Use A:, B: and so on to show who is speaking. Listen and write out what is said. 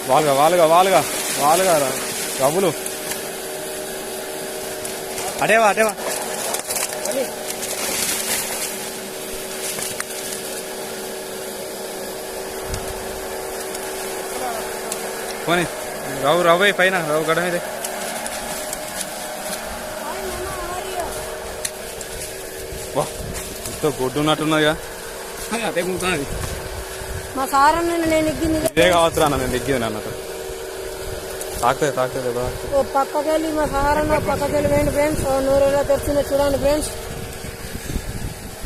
A: వాళ్ళుగా వాళ్ళుగా వాళ్ళుగా వాళ్ళుగా డబ్బులు అటేవా అటేవా పోనీ రావు రావు పైన రావు గడ మీదే వా ఎంతో గొడ్డు ఉన్నట్టున్నదిగా అదే కూతున్నది
B: మా సార్ నేను ఎగ్గింది
A: ఇదే కావచ్చు అన్న నేను ఎగ్గింది అన్నట్టు తాకుతుంది
B: పక్కకెళ్ళి మా సార్ అన్న పక్కకెళ్ళి వేయండి ఫ్రెండ్స్ 100 తెచ్చింది చూడండి ఫ్రెండ్స్.